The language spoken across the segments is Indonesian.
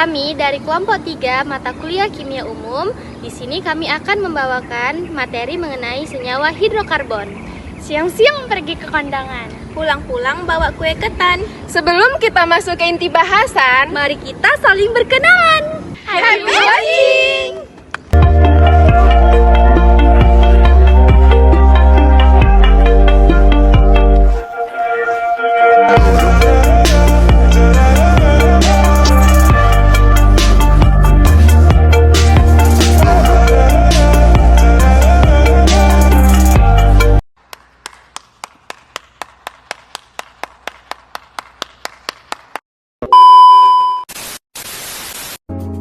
Kami dari kelompok 3 mata kuliah Kimia Umum. Di sini kami akan membawakan materi mengenai senyawa hidrokarbon. Siang-siang pergi ke kondangan, pulang-pulang bawa kue ketan. sebelum kita masuk ke inti bahasan, Mari kita saling berkenalan. happy watching!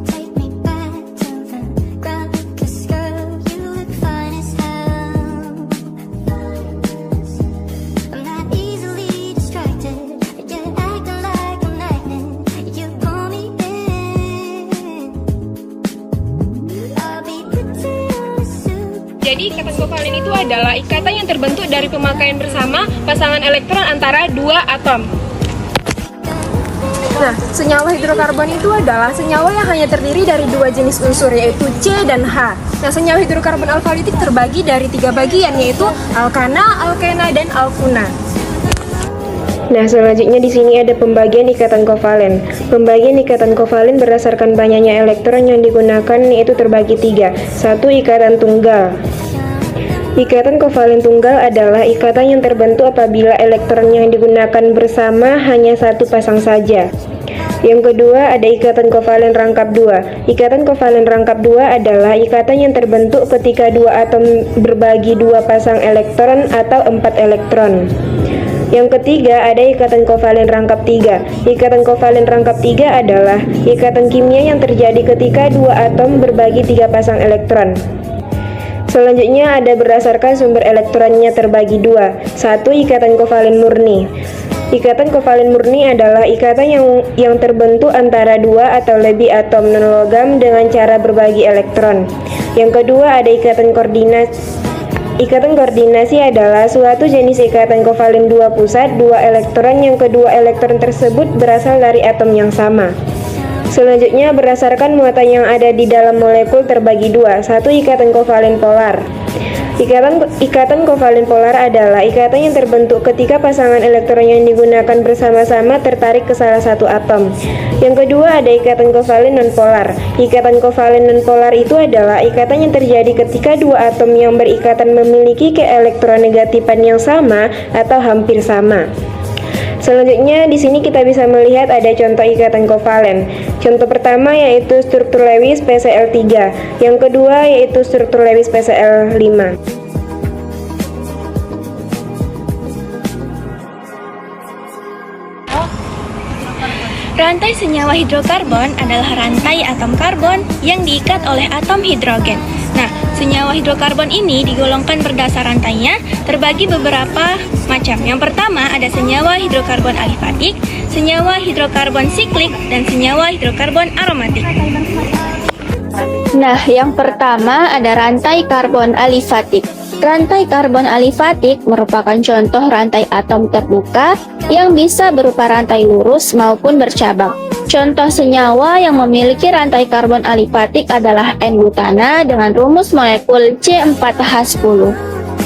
Take me back to the ground, 'cause girl, you look fine as hell. I'm not easily distracted. You're acting like a magnet. You pull me in. I'll be pretty on the suit. Jadi ikatan kovalent itu adalah ikatan yang terbentuk dari pemakaian bersama pasangan elektron antara dua atom. Nah, senyawa hidrokarbon itu adalah senyawa yang hanya terdiri dari dua jenis unsur, yaitu C dan H. Nah, senyawa hidrokarbon alkalitik terbagi dari tiga bagian, yaitu alkana, alkena, dan alkuna. Nah, selanjutnya di sini ada pembagian ikatan kovalen. Pembagian ikatan kovalen berdasarkan banyaknya elektron yang digunakan, yaitu terbagi tiga. Satu, ikatan tunggal. Ikatan kovalen tunggal adalah ikatan yang terbentuk apabila elektron yang digunakan bersama hanya satu pasang saja. Yang kedua, ada ikatan kovalen rangkap dua. Ikatan kovalen rangkap dua adalah ikatan yang terbentuk ketika dua atom berbagi dua pasang elektron atau 4 elektron. Yang ketiga, ada ikatan kovalen rangkap tiga. Ikatan kovalen rangkap tiga adalah ikatan kimia yang terjadi ketika dua atom berbagi 3 pasang elektron. Selanjutnya ada berdasarkan sumber elektronnya terbagi dua. Satu, ikatan kovalen murni. Ikatan kovalen murni adalah ikatan yang terbentuk antara dua atau lebih atom non-logam dengan cara berbagi elektron. Yang kedua, ada ikatan koordinasi. Ikatan koordinasi adalah suatu jenis ikatan kovalen dua pusat, dua elektron yang kedua elektron tersebut berasal dari atom yang sama. Selanjutnya, berdasarkan muatan yang ada di dalam molekul terbagi dua. Satu, ikatan kovalen polar. Ikatan kovalen polar adalah ikatan yang terbentuk ketika pasangan elektron yang digunakan bersama-sama tertarik ke salah satu atom. Yang kedua, ada ikatan kovalen nonpolar. Ikatan kovalen nonpolar itu adalah ikatan yang terjadi ketika dua atom yang berikatan memiliki keelektronegatifan yang sama atau hampir sama. Selanjutnya di sini kita bisa melihat ada contoh ikatan kovalen. Contoh pertama yaitu struktur Lewis PCl3, yang kedua yaitu struktur Lewis PCl5. Rantai senyawa hidrokarbon adalah rantai atom karbon yang diikat oleh atom hidrogen. Nah, senyawa hidrokarbon ini digolongkan berdasar rantainya terbagi beberapa macam. Yang pertama ada senyawa hidrokarbon alifatik, senyawa hidrokarbon siklik, dan senyawa hidrokarbon aromatik. Nah, yang pertama ada rantai karbon alifatik. Rantai karbon alifatik merupakan contoh rantai atom terbuka yang bisa berupa rantai lurus maupun bercabang. Contoh senyawa yang memiliki rantai karbon alifatik adalah N-butana dengan rumus molekul C4H10.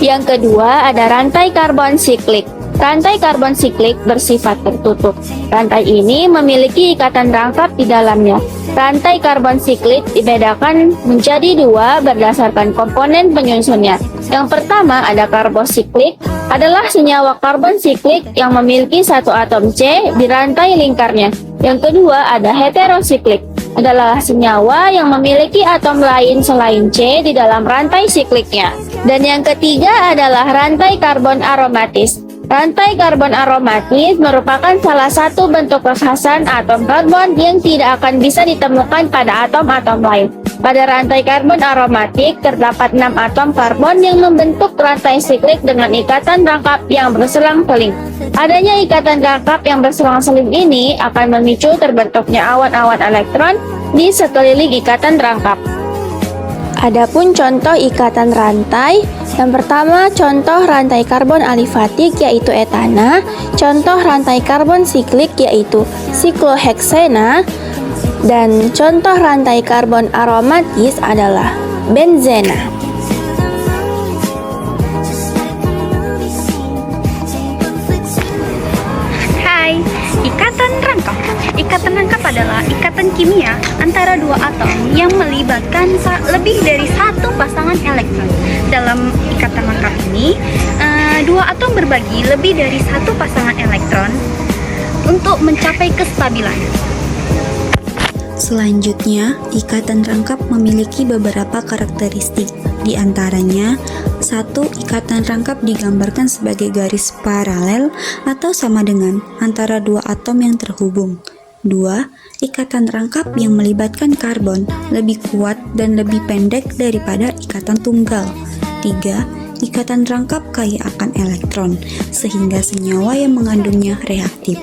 Yang kedua ada rantai karbon siklik. Rantai karbon siklik bersifat tertutup. Rantai ini memiliki ikatan rangkap di dalamnya. Rantai karbon siklik dibedakan menjadi dua berdasarkan komponen penyusunnya. Yang pertama ada karbosiklik, adalah senyawa karbon siklik yang memiliki satu atom C di rantai lingkarnya. Yang kedua ada heterosiklik, adalah senyawa yang memiliki atom lain selain C di dalam rantai sikliknya. Dan yang ketiga adalah rantai karbon aromatis. Rantai karbon aromatis merupakan salah satu bentuk kekhasan atom karbon yang tidak akan bisa ditemukan pada atom-atom lain. Pada rantai karbon aromatik terdapat 6 atom karbon yang membentuk rantai siklik dengan ikatan rangkap yang berselang-seling. Adanya ikatan rangkap yang berselang-seling ini akan memicu terbentuknya awan-awan elektron di sekeliling ikatan rangkap. Adapun contoh ikatan rantai, yang pertama contoh rantai karbon alifatik yaitu etana, contoh rantai karbon siklik yaitu sikloheksena, Dan contoh rantai karbon aromatis adalah benzena. Hai, ikatan rangkap. Ikatan rangkap adalah ikatan kimia antara dua atom yang melibatkan lebih dari satu pasangan elektron. Dalam ikatan rangkap ini, dua atom berbagi lebih dari satu pasangan elektron untuk mencapai kestabilan. Selanjutnya, ikatan rangkap memiliki beberapa karakteristik. Di antaranya, 1. Ikatan rangkap digambarkan sebagai garis paralel atau sama dengan antara dua atom yang terhubung. 2. Ikatan rangkap yang melibatkan karbon lebih kuat dan lebih pendek daripada ikatan tunggal. 3. Ikatan rangkap kaya akan elektron, sehingga senyawa yang mengandungnya reaktif.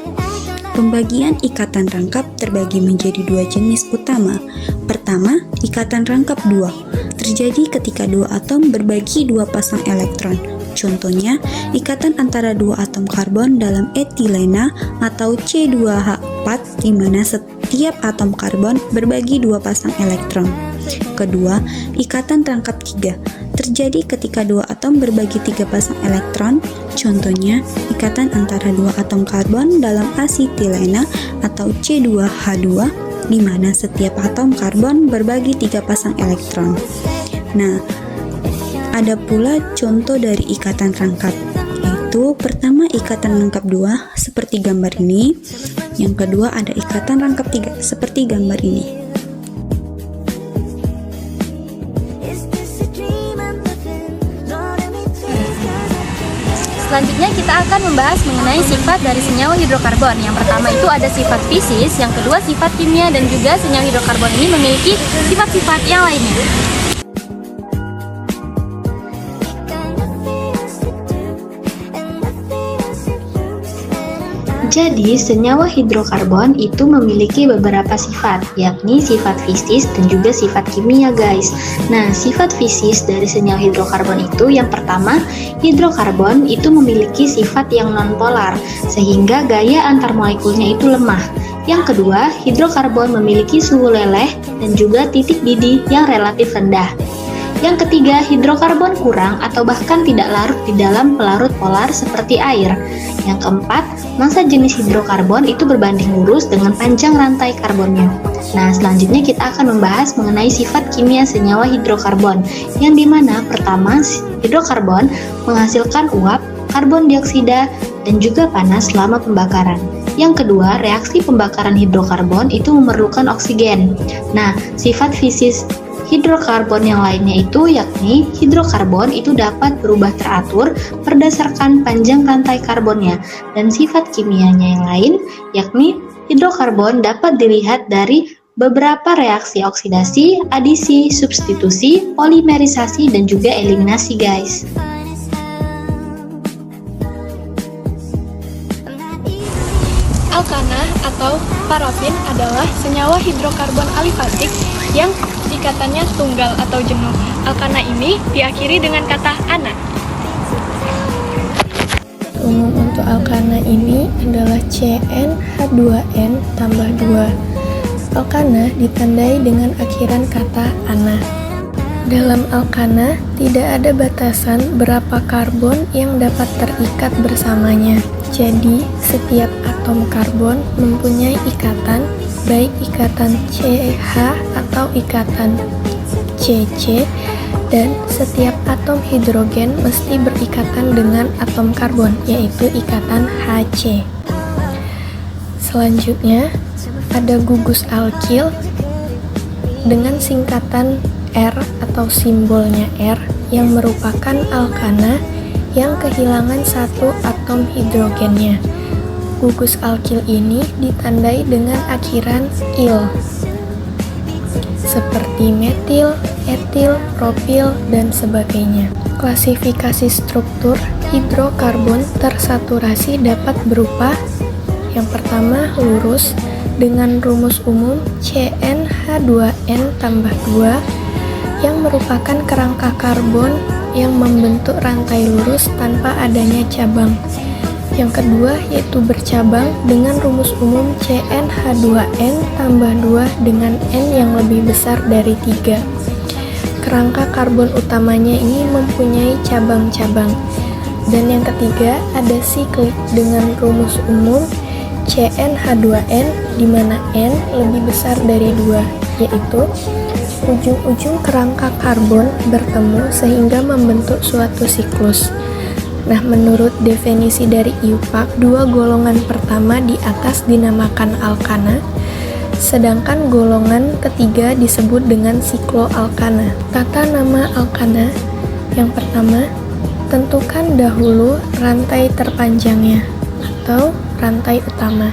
Pembagian ikatan rangkap terbagi menjadi dua jenis utama. Pertama, ikatan rangkap 2. Terjadi ketika dua atom berbagi dua pasang elektron. Contohnya, ikatan antara dua atom karbon dalam etilena atau C2H4 di mana setiap atom karbon berbagi dua pasang elektron. Kedua, ikatan rangkap 3. Terjadi ketika dua atom berbagi 3 pasang elektron. Contohnya, ikatan antara dua atom karbon dalam asetilena atau C2H2 di mana setiap atom karbon berbagi 3 pasang elektron. Nah, ada pula contoh dari ikatan rangkap, yaitu pertama ikatan rangkap 2 seperti gambar ini, yang kedua ada ikatan rangkap 3 seperti gambar ini. Selanjutnya kita akan membahas mengenai sifat dari senyawa hidrokarbon. Yang pertama itu ada sifat fisis, yang kedua sifat kimia, dan juga senyawa hidrokarbon ini memiliki sifat-sifat yang lainnya. Jadi, senyawa hidrokarbon itu memiliki beberapa sifat, yakni sifat fisis dan juga sifat kimia, guys. Nah, sifat fisis dari senyawa hidrokarbon itu yang pertama, hidrokarbon itu memiliki sifat yang nonpolar, sehingga gaya antar molekulnya itu lemah. Yang kedua, hidrokarbon memiliki suhu leleh dan juga titik didih yang relatif rendah. Yang ketiga, hidrokarbon kurang atau bahkan tidak larut di dalam pelarut polar seperti air. Yang keempat, massa jenis hidrokarbon itu berbanding lurus dengan panjang rantai karbonnya. Nah, selanjutnya kita akan membahas mengenai sifat kimia senyawa hidrokarbon, yang dimana pertama, hidrokarbon menghasilkan uap, karbon dioksida, dan juga panas selama pembakaran. Yang kedua, reaksi pembakaran hidrokarbon itu memerlukan oksigen. Nah, sifat fisis hidrokarbon yang lainnya itu yakni hidrokarbon itu dapat berubah teratur berdasarkan panjang rantai karbonnya, dan sifat kimianya yang lain yakni hidrokarbon dapat dilihat dari beberapa reaksi oksidasi, adisi, substitusi, polimerisasi, dan juga eliminasi, guys. Alkana atau parafin adalah senyawa hidrokarbon alifatik yang ikatannya tunggal atau jenuh. Alkana ini diakhiri dengan kata ana. Umum untuk alkana ini adalah CnH2n tambah 2. Alkana ditandai dengan akhiran kata ana. Dalam alkana tidak ada batasan berapa karbon yang dapat terikat bersamanya. Jadi, setiap atom karbon mempunyai ikatan, baik ikatan CH atau ikatan CC, dan setiap atom hidrogen mesti berikatan dengan atom karbon, yaitu ikatan HC. Selanjutnya, ada gugus alkil dengan singkatan R atau simbolnya R yang merupakan alkana yang kehilangan satu atom hidrogennya. Gugus alkil ini ditandai dengan akhiran il, seperti metil, etil, propil, dan sebagainya. Klasifikasi struktur hidrokarbon tersaturasi dapat berupa yang pertama lurus dengan rumus umum CnH2n tambah 2 yang merupakan kerangka karbon yang membentuk rantai lurus tanpa adanya cabang. Yang kedua yaitu bercabang dengan rumus umum CnH2n tambah 2 dengan N yang lebih besar dari 3. Kerangka karbon utamanya ini mempunyai cabang-cabang. Dan yang ketiga ada siklik dengan rumus umum CnH2n di mana N lebih besar dari 2, yaitu ujung-ujung kerangka karbon bertemu sehingga membentuk suatu siklus. Nah, menurut definisi dari IUPAC, dua golongan pertama di atas dinamakan alkana, sedangkan golongan ketiga disebut dengan sikloalkana. Tata nama alkana yang pertama, tentukan dahulu rantai terpanjangnya atau rantai utama.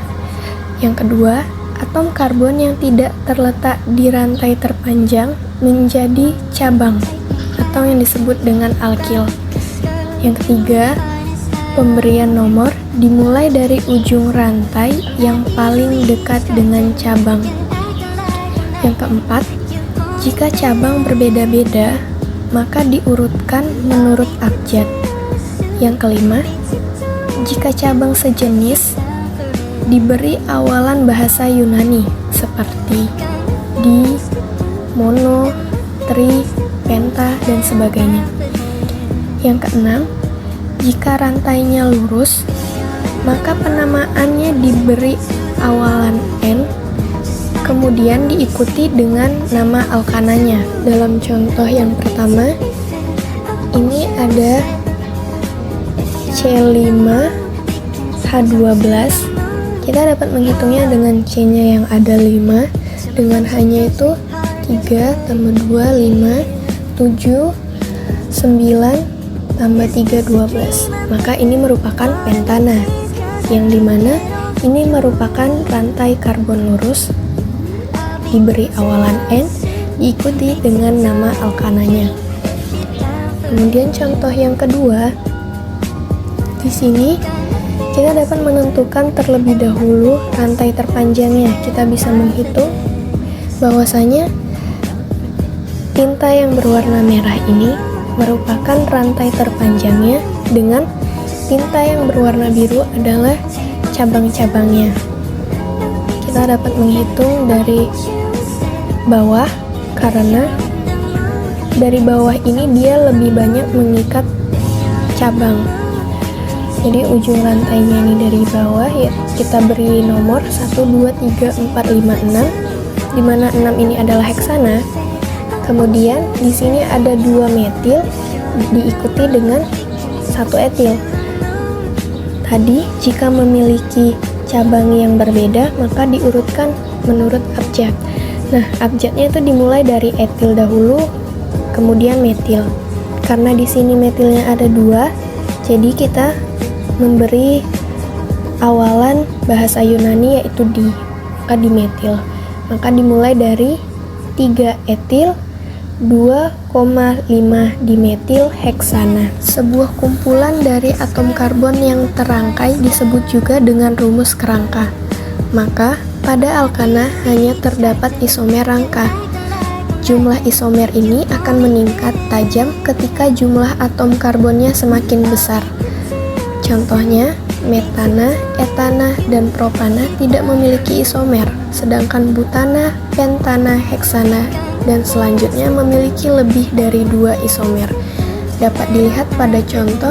Yang kedua, atom karbon yang tidak terletak di rantai terpanjang menjadi cabang atau yang disebut dengan alkil. Yang ketiga, pemberian nomor dimulai dari ujung rantai yang paling dekat dengan cabang. Yang keempat, jika cabang berbeda-beda, maka diurutkan menurut abjad. Yang kelima, jika cabang sejenis, diberi awalan bahasa Yunani seperti di, mono, tri, penta, dan sebagainya. Yang keenam, jika rantainya lurus, maka penamaannya diberi awalan N, kemudian diikuti dengan nama alkananya. Dalam contoh yang pertama, ini ada C5H12. Kita dapat menghitungnya dengan C-nya yang ada 5, dengan H-nya itu 3 tambah 2, 5, 7, 9, tambah 3, 12. Maka ini merupakan pentana, yang dimana ini merupakan rantai karbon lurus, diberi awalan N, diikuti dengan nama alkananya. Kemudian contoh yang kedua, di sini kita dapat menentukan terlebih dahulu rantai terpanjangnya. Kita bisa menghitung bahwasanya tinta yang berwarna merah ini merupakan rantai terpanjangnya, dengan tinta yang berwarna biru adalah cabang-cabangnya. Kita dapat menghitung dari bawah, karena dari bawah ini dia lebih banyak mengikat cabang. Jadi ujung rantainya ini dari bawah, ya kita beri nomor 1, 2, 3, 4, 5, 6, di mana 6 ini adalah heksana. Kemudian di sini ada 2 metil diikuti dengan 1 etil. Tadi jika memiliki cabang yang berbeda maka diurutkan menurut abjad. Nah, abjadnya itu dimulai dari etil dahulu, kemudian metil. Karena di sini metilnya ada 2, jadi kita memberi awalan bahasa Yunani yaitu di, maka dimetil. Maka dimulai dari 3 etil 2,5 dimetil heksana. Sebuah kumpulan dari atom karbon yang terangkai disebut juga dengan rumus kerangka. Maka pada alkana hanya terdapat isomer rangka. Jumlah isomer ini akan meningkat tajam ketika jumlah atom karbonnya semakin besar. Contohnya, metana, etana, dan propana tidak memiliki isomer, sedangkan butana, pentana, heksana, dan selanjutnya memiliki lebih dari 2 isomer. Dapat dilihat pada contoh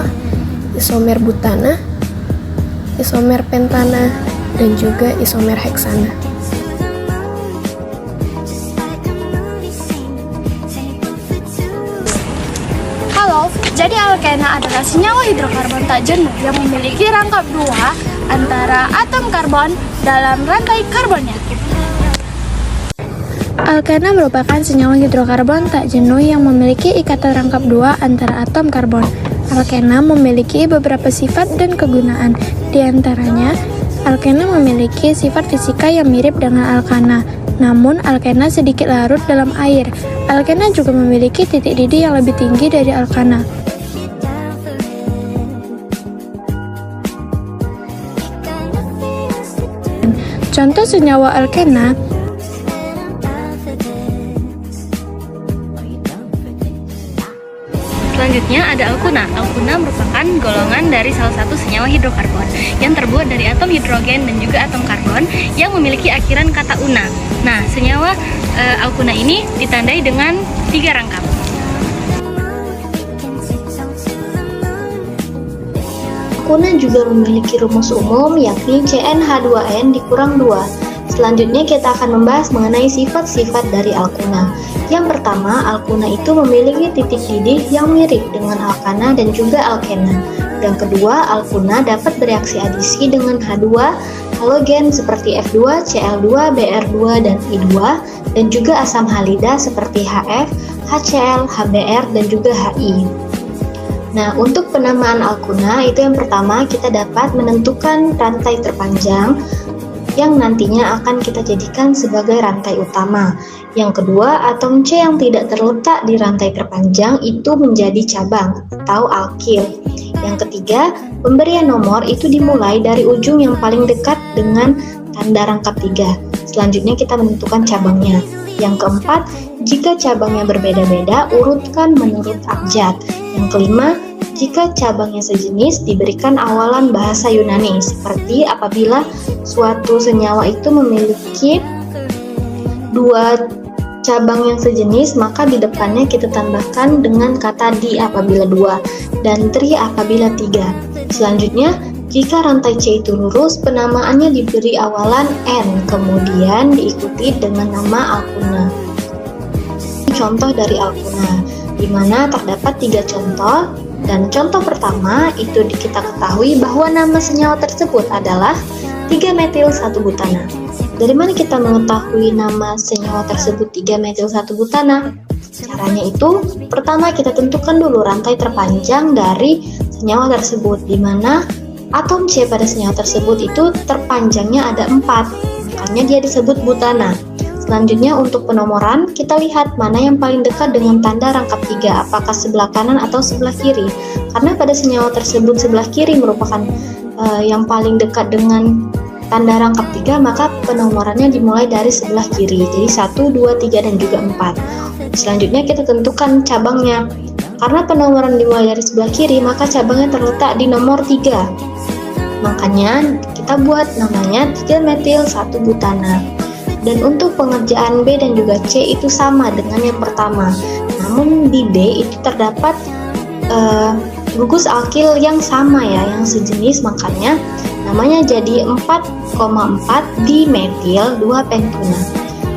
isomer butana, isomer pentana, dan juga isomer heksana. Halo, jadi alkena adalah senyawa hidrokarbon tak jenuh yang memiliki rangkap 2 antara atom karbon dalam rantai karbonnya. Alkena merupakan senyawa hidrokarbon tak jenuh yang memiliki ikatan rangkap 2 antara atom karbon. Alkena memiliki beberapa sifat dan kegunaan. Di antaranya, alkena memiliki sifat fisika yang mirip dengan alkana, namun alkena sedikit larut dalam air. Alkena juga memiliki titik didih yang lebih tinggi dari alkana. Contoh senyawa alkena Selanjutnya ada alkuna. Alkuna merupakan golongan dari salah satu senyawa hidrokarbon yang terbuat dari atom hidrogen dan juga atom karbon yang memiliki akhiran kata una. Nah, senyawa alkuna ini ditandai dengan 3 rangkap. Alkuna juga memiliki rumus umum yakni CnH2n dikurang 2. Selanjutnya kita akan membahas mengenai sifat-sifat dari alkuna. Yang pertama, alkuna itu memiliki titik didih yang mirip dengan alkana dan juga alkena. Yang kedua, alkuna dapat bereaksi adisi dengan H2 halogen seperti F2, Cl2, Br2, dan I2, dan juga asam halida seperti HF, HCl, HBr, dan juga HI. Nah, untuk penamaan alkuna itu yang pertama kita dapat menentukan rantai terpanjang yang nantinya akan kita jadikan sebagai rantai utama. Yang kedua, atom C yang tidak terletak di rantai terpanjang itu menjadi cabang atau alkil. Yang ketiga, pemberian nomor itu dimulai dari ujung yang paling dekat dengan tanda rangkap 3. Selanjutnya kita menentukan cabangnya. Yang keempat, jika cabangnya berbeda-beda, urutkan menurut abjad. Yang kelima, jika cabangnya sejenis, diberikan awalan bahasa Yunani, seperti apabila suatu senyawa itu memiliki 2 cabang yang sejenis, maka di depannya kita tambahkan dengan kata di apabila 2 dan tri apabila 3. Selanjutnya, jika rantai C itu lurus, penamaannya diberi awalan N, kemudian diikuti dengan nama alkuna. Contoh dari alkuna, di mana terdapat 3 contoh. Dan contoh pertama itu kita ketahui bahwa nama senyawa tersebut adalah 3-metil-1-butana. Dari mana kita mengetahui nama senyawa tersebut 3-metil-1-butana? Caranya itu, pertama kita tentukan dulu rantai terpanjang dari senyawa tersebut, di mana atom C pada senyawa tersebut itu terpanjangnya ada 4, makanya dia disebut butana. Selanjutnya untuk penomoran, kita lihat mana yang paling dekat dengan tanda rangkap 3, apakah sebelah kanan atau sebelah kiri. Karena pada senyawa tersebut sebelah kiri merupakan yang paling dekat dengan tanda rangkap 3, maka penomorannya dimulai dari sebelah kiri. Jadi 1, 2, 3, dan juga 4. Selanjutnya kita tentukan cabangnya. Karena penomoran dimulai dari sebelah kiri, maka cabangnya terletak di nomor 3. Makanya kita buat namanya 3-metil-1-butana. Dan untuk pengerjaan B dan juga C itu sama dengan yang pertama. Namun di B itu terdapat gugus alkil yang sama ya, yang sejenis, makanya namanya jadi 4,4 dimetil 2-pentuna.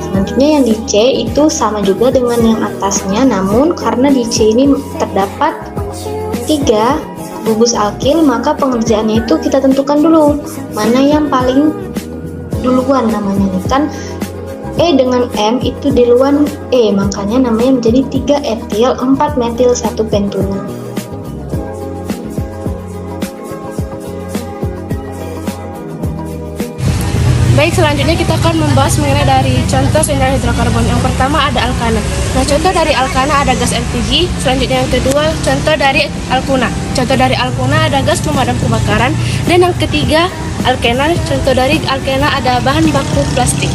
Selanjutnya yang di C itu sama juga dengan yang atasnya, namun karena di C ini terdapat 3 gugus alkil, maka pengerjaannya itu kita tentukan dulu mana yang paling duluan namanya nih, kan E dengan M itu duluan E, makanya namanya menjadi 3 etil 4 metil 1 pentuna. Baik, selanjutnya kita akan membahas mengenai dari contoh senyawa hidrokarbon. Yang pertama ada alkana. Nah, contoh dari alkana ada gas LPG. Selanjutnya yang kedua, contoh dari alkuna. Contoh dari alkuna ada gas pemadam kebakaran. Dan yang ketiga, alkena. Contoh dari alkena ada bahan baku plastik.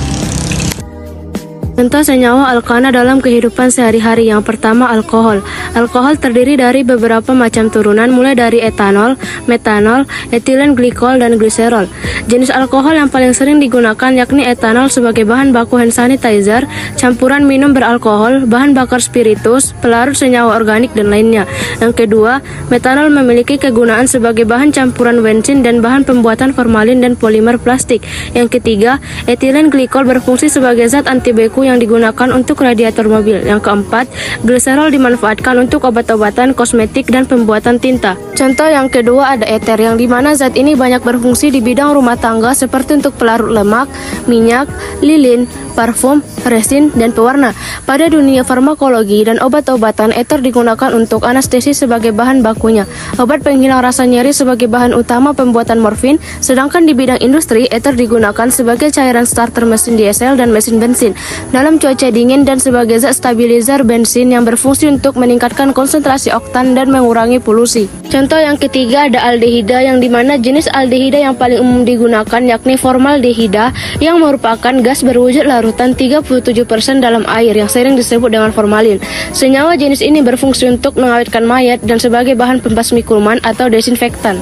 Contoh senyawa alkana dalam kehidupan sehari-hari. Yang pertama, alkohol. Alkohol terdiri dari beberapa macam turunan, mulai dari etanol, metanol, etilen glikol, dan gliserol. Jenis alkohol yang paling sering digunakan yakni etanol sebagai bahan baku hand sanitizer, campuran minum beralkohol, bahan bakar spiritus, pelarut senyawa organik, dan lainnya. Yang kedua, metanol memiliki kegunaan sebagai bahan campuran bensin dan bahan pembuatan formalin dan polimer plastik. Yang ketiga, etilen glikol berfungsi sebagai zat anti beku yang digunakan untuk radiator mobil. Yang keempat, gliserol dimanfaatkan untuk obat-obatan, kosmetik, dan pembuatan tinta. Contoh yang kedua ada eter, yang dimana zat ini banyak berfungsi di bidang rumah tangga seperti untuk pelarut lemak, minyak, lilin, parfum, resin, dan pewarna. Pada dunia farmakologi dan obat-obatan, eter digunakan untuk anestesi sebagai bahan bakunya, obat penghilang rasa nyeri sebagai bahan utama pembuatan morfin, sedangkan di bidang industri, eter digunakan sebagai cairan starter mesin diesel dan mesin bensin. dalam cuaca dingin dan sebagai zat stabilizer bensin yang berfungsi untuk meningkatkan konsentrasi oktan dan mengurangi polusi. Contoh yang ketiga ada aldehida, yang dimana jenis aldehida yang paling umum digunakan yakni formaldehida yang merupakan gas berwujud larutan 37% dalam air yang sering disebut dengan formalin. Senyawa jenis ini berfungsi untuk mengawetkan mayat dan sebagai bahan pembasmi kuman atau desinfektan.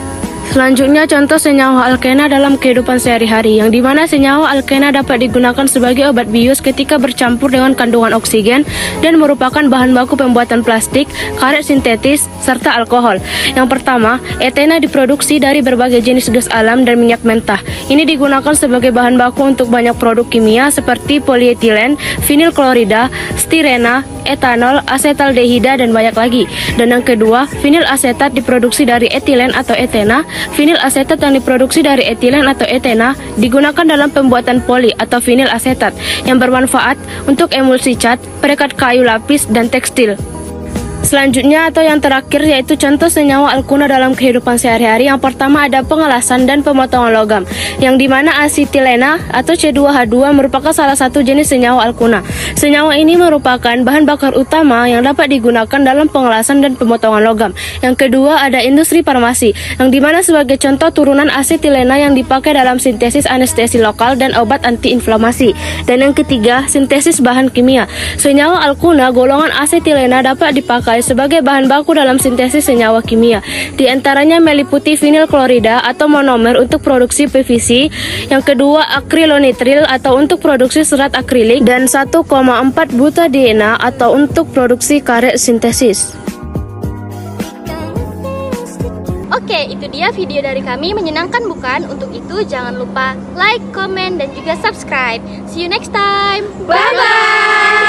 Selanjutnya contoh senyawa alkena dalam kehidupan sehari-hari, yang dimana senyawa alkena dapat digunakan sebagai obat bius ketika bercampur dengan kandungan oksigen dan merupakan bahan baku pembuatan plastik, karet sintetis, serta alkohol. Yang pertama, etena diproduksi dari berbagai jenis gas alam dan minyak mentah. Ini digunakan sebagai bahan baku untuk banyak produk kimia seperti polietilen, vinil klorida, stirena, etanol, asetaldehida, dan banyak lagi. Dan yang kedua, vinil asetat diproduksi dari etilen atau etena. Vinil asetat yang diproduksi dari etilen atau etena digunakan dalam pembuatan poli atau vinil asetat yang bermanfaat untuk emulsi cat, perekat kayu lapis, dan tekstil. Selanjutnya atau yang terakhir yaitu contoh senyawa alkuna dalam kehidupan sehari-hari. Yang pertama ada pengelasan dan pemotongan logam, yang dimana asetilena atau C2H2 merupakan salah satu jenis senyawa alkuna. Senyawa ini merupakan bahan bakar utama yang dapat digunakan dalam pengelasan dan pemotongan logam. Yang kedua ada industri farmasi, yang dimana sebagai contoh turunan asetilena yang dipakai dalam sintesis anestesi lokal dan obat antiinflamasi. Dan yang ketiga sintesis bahan kimia. Senyawa alkuna golongan asetilena dapat dipakai sebagai bahan baku dalam sintesis senyawa kimia. Di antaranya meliputi vinil klorida atau monomer untuk produksi PVC, yang kedua akrilonitril atau untuk produksi serat akrilik, dan 1,4 butadiena atau untuk produksi karet sintesis. Oke, itu dia video dari kami. Menyenangkan bukan? Untuk itu jangan lupa like, comment, dan juga subscribe. See you next time. Bye-bye.